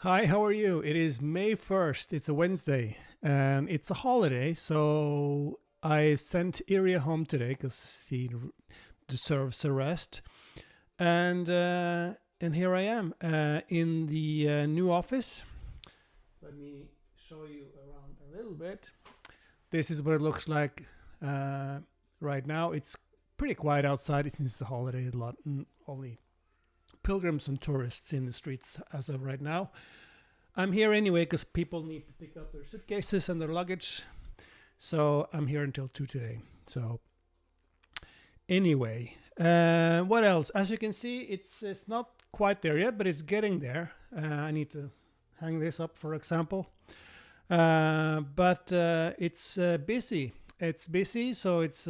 Hi, how are you? It is May 1st. It's a Wednesday and it's a holiday. So I sent Iria home today because she deserves a rest. And here I am in the new office. Let me show you around a little bit. This is what it looks like right now. It's pretty quiet outside since it's a holiday. A lot, only pilgrims and tourists in the streets as of right now. I'm here anyway because people need to pick up their suitcases and their luggage. So I'm here until 2 today. So anyway, what else? As you can see, it's not quite there yet, but it's getting there. I need to hang this up, for example. But it's busy. It's busy, so it's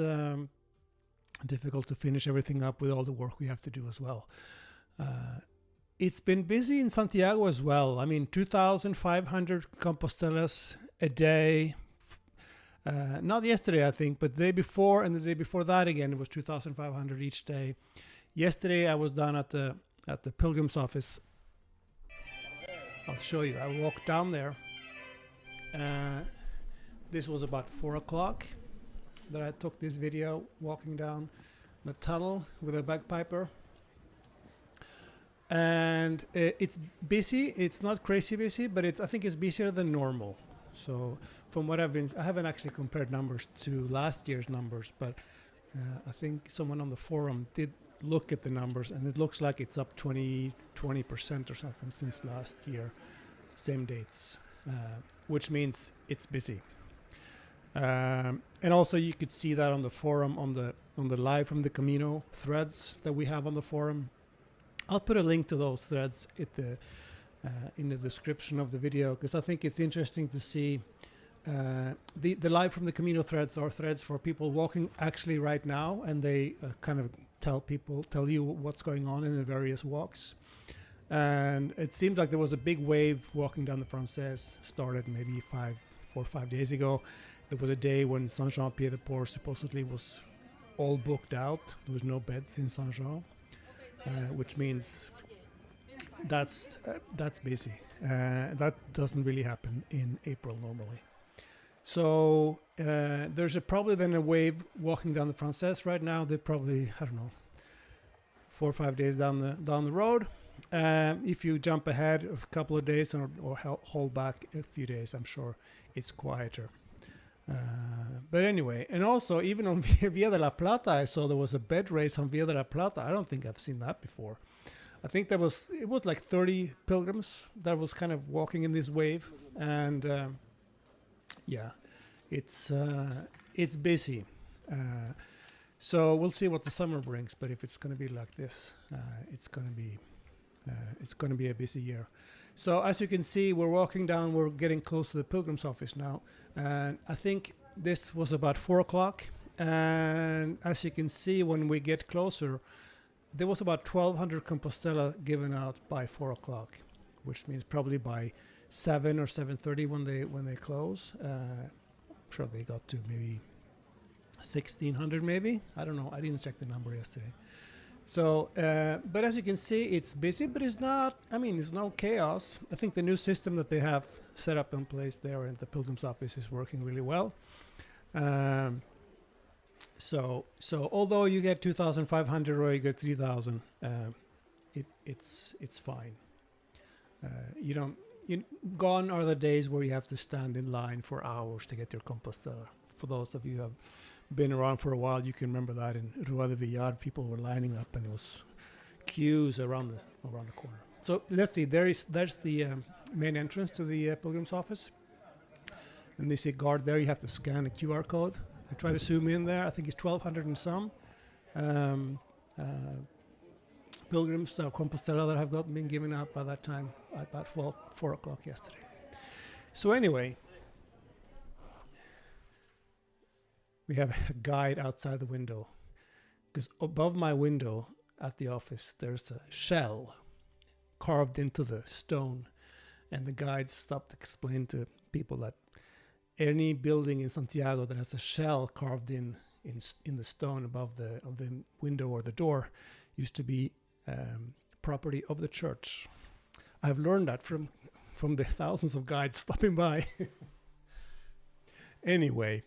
difficult to finish everything up with all the work we have to do as well. It's been busy in Santiago as well. I mean, 2,500 Compostelas a day. Not yesterday, I think, but the day before and the day before that again, it was 2,500 each day. Yesterday, I was down at the pilgrim's office. I'll show you. I walked down there. This was about 4 o'clock that I took this video walking down the tunnel with a bagpiper. And it's busy. It's not crazy busy, but I think it's busier than normal. So from what I haven't actually compared numbers to last year's numbers, but I think someone on the forum did look at the numbers, and it looks like it's up 20% or something since last year, same dates, which means it's busy. And also you could see that on the forum, on the live from the Camino threads that we have on the forum. I'll put a link to those threads in the description of the video, because I think it's interesting to see the live from the Camino threads are threads for people walking actually right now, and they kind of tell you what's going on in the various walks. And it seems like there was a big wave walking down the Frances, started maybe 4 or 5 days ago. There was a day when Saint-Jean-Pied-de-Port supposedly was all booked out. There was no beds in Saint-Jean. Which means that's busy. That doesn't really happen in April normally. So there's probably then a wave walking down the Frances right now. They're probably, I don't know, 4 or 5 days down the road. If you jump ahead a couple of days or hold back a few days, I'm sure it's quieter. But anyway, and also even on Via de la Plata, I saw there was a bed race on Via de la Plata. I don't think I've seen that before. I think it was like 30 pilgrims that was kind of walking in this wave, and yeah, it's busy. So we'll see what the summer brings. But if it's going to be like this, it's going to be a busy year. So as you can see, we're walking down. We're getting close to the pilgrim's office now. And I think this was about 4 o'clock. And as you can see, when we get closer, there was about 1,200 Compostela given out by 4 o'clock, which means probably by 7 or 7:30 when they close. I'm sure they got to maybe 1,600 maybe. I don't know. I didn't check the number yesterday. So, but as you can see, it's busy, but it's not, it's no chaos. I think the new system that they have set up in place there in the Pilgrim's office is working really well. So although you get 2,500 or you get 3,000, it's fine. Gone are the days where you have to stand in line for hours to get your Compostela. For those of you who have been around for a while, you can remember that in Rua de Villar, people were lining up and it was queues around the corner. So let's see, there's the main entrance to the pilgrim's office, and you see a guard there. You have to scan a QR code. I try to zoom in there. I think it's 1,200 and some pilgrims or Compostela that have been given out by that time at about 4 o'clock yesterday. So anyway, we have a guide outside the window, because above my window at the office there's a shell carved into the stone, and the guide stopped to explain to people that any building in Santiago that has a shell carved in the stone above the window or the door used to be property of the church. I've learned that from from the thousands of guides stopping by. Anyway,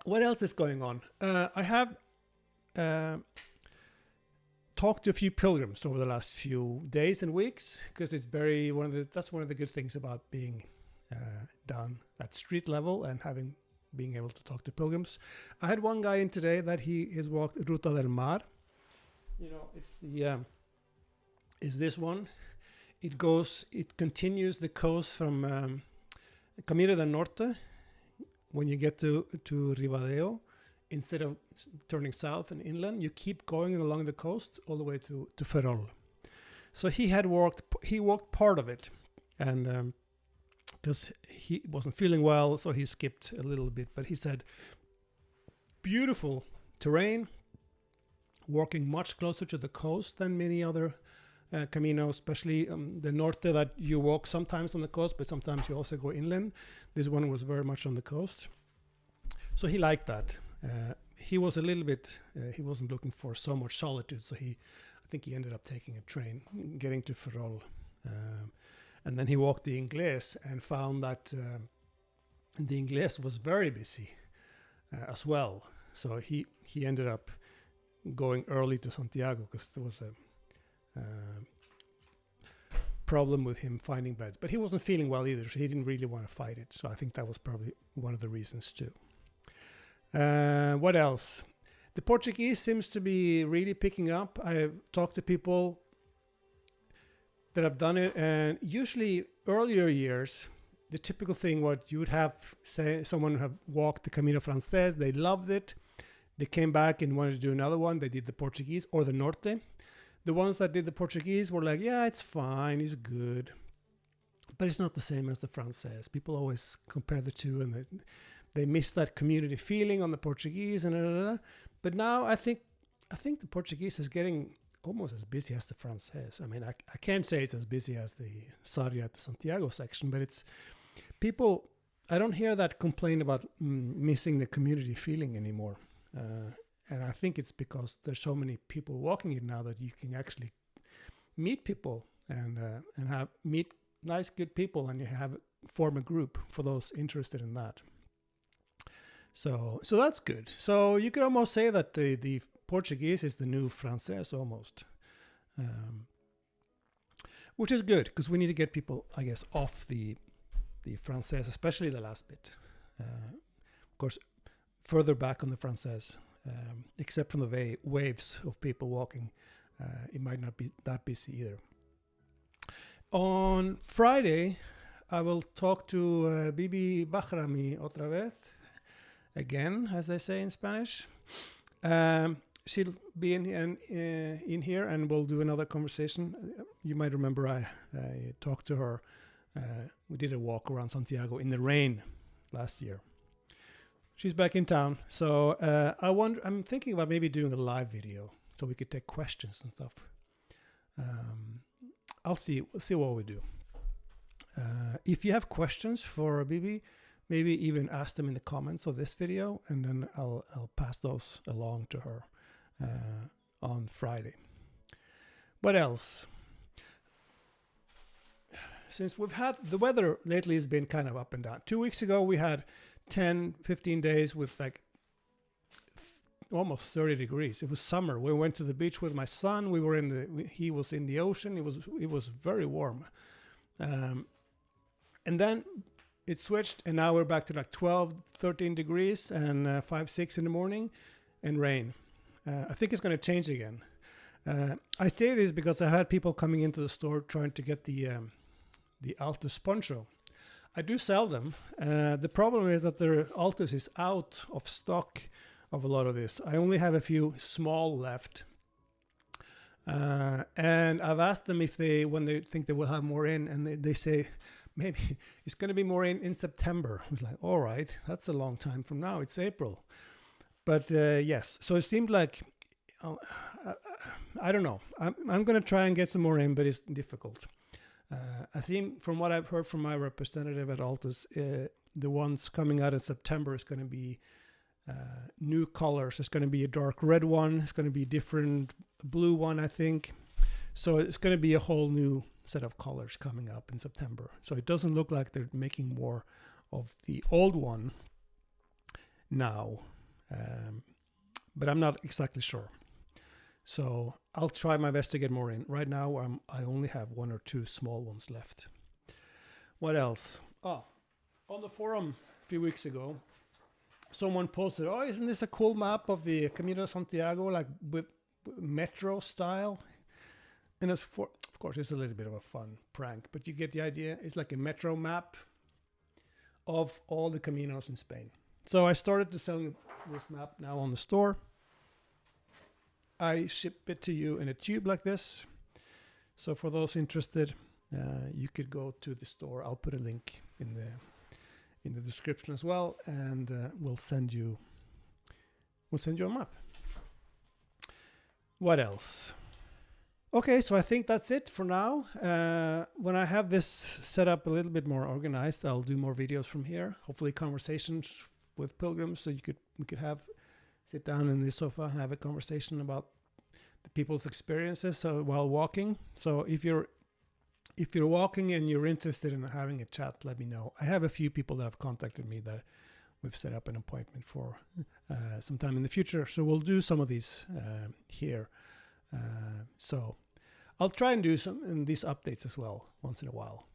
what else is going on? I have talked to a few pilgrims over the last few days and weeks, because it's that's one of the good things about being down at street level and being able to talk to pilgrims. I had one guy in today that he has walked Ruta del Mar. It's is this one. It continues the coast from Camino del Norte. When you get to Ribadeo, instead of turning south and inland, you keep going along the coast all the way to Ferrol. So he walked part of it, and because he wasn't feeling well, so he skipped a little bit. But he said, beautiful terrain, walking much closer to the coast than many other Camino, especially the Norte, that you walk sometimes on the coast, but sometimes you also go inland. This one was very much on the coast. So he liked that. He was a little bit, he wasn't looking for so much solitude, so I think he ended up taking a train, getting to Ferrol. And then he walked the Ingles and found that the Ingles was very busy as well. So he ended up going early to Santiago because there was a problem with him finding beds. But he wasn't feeling well either, so he didn't really want to fight it. So I think that was probably one of the reasons too. What else? The Portuguese seems to be really picking up. I've talked to people that have done it, and usually earlier years, the typical thing what you would have, say, someone have walked the Camino Frances, they loved it, they came back and wanted to do another one, they did the Portuguese or the Norte. The ones that did the Portuguese were like, yeah, it's fine, it's good, but it's not the same as the Frances. People always compare the two, and they miss that community feeling on the Portuguese, and but now I think the Portuguese is getting almost as busy as the Frances. I mean, I can't say it's as busy as the Sarria to Santiago section, but it's people, I don't hear that complain about missing the community feeling anymore. And I think it's because there's so many people walking it now that you can actually meet people and meet nice, good people, and you form a group for those interested in that. So that's good. So you could almost say that the Portuguese is the new Frances almost, which is good because we need to get people, I guess, off the Frances, especially the last bit. Of course, further back on the Frances, except from the waves of people walking, it might not be that busy either. On Friday, I will talk to Bibi Bahrami otra vez, again, as they say in Spanish. She'll be in here, and we'll do another conversation. You might remember I talked to her. We did a walk around Santiago in the rain last year. She's back in town, so I'm thinking about maybe doing a live video so we could take questions and stuff. We'll see what we do. If you have questions for Bibi, maybe even ask them in the comments of this video, and then I'll pass those along to her on Friday. What else? Since we've had the weather lately has been kind of up and down. 2 weeks ago we had 10-15 days with like almost 30 degrees. It was summer. We went to the beach with my son. He was in the ocean. It was very warm. And then it switched, and now we're back to like 12-13 degrees and 5-6 in the morning and rain. I think it's going to change again. I say this because I had people coming into the store trying to get the Altus poncho. I do sell them. The problem is that the Altus is out of stock of a lot of this. I only have a few small left. And I've asked them when they think they will have more in, and they say maybe it's going to be more in September. I was like, all right, that's a long time from now. It's April. But yes, so it seemed like, I don't know. I'm going to try and get some more in, but it's difficult. I think from what I've heard from my representative at Altus, the ones coming out in September is going to be new colors. It's going to be a dark red one. It's going to be a different blue one, I think. So it's going to be a whole new set of colors coming up in September. So it doesn't look like they're making more of the old one now, but I'm not exactly sure. So I'll try my best to get more in. Right now, I only have 1 or 2 small ones left. What else? Oh, on the forum a few weeks ago, someone posted, "Oh, isn't this a cool map of the Camino Santiago, like with metro style?" And of course, it's a little bit of a fun prank, but you get the idea. It's like a metro map of all the Caminos in Spain. So I started to sell this map now on the store. I ship it to you in a tube like this. So for those interested, you could go to the store. I'll put a link in the description as well, and we'll send you a map. What else? Okay, so I think that's it for now. When I have this set up a little bit more organized, I'll do more videos from here. Hopefully conversations with pilgrims, so we could sit down in the sofa and have a conversation about the people's experiences while walking. So if you're walking and you're interested in having a chat, let me know. I have a few people that have contacted me that we've set up an appointment for sometime in the future. So we'll do some of these here. So I'll try and do some in these updates as well once in a while.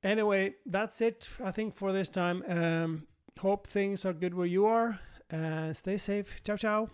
Anyway, that's it, I think, for this time. Hope things are good where you are. Stay safe. Ciao, ciao.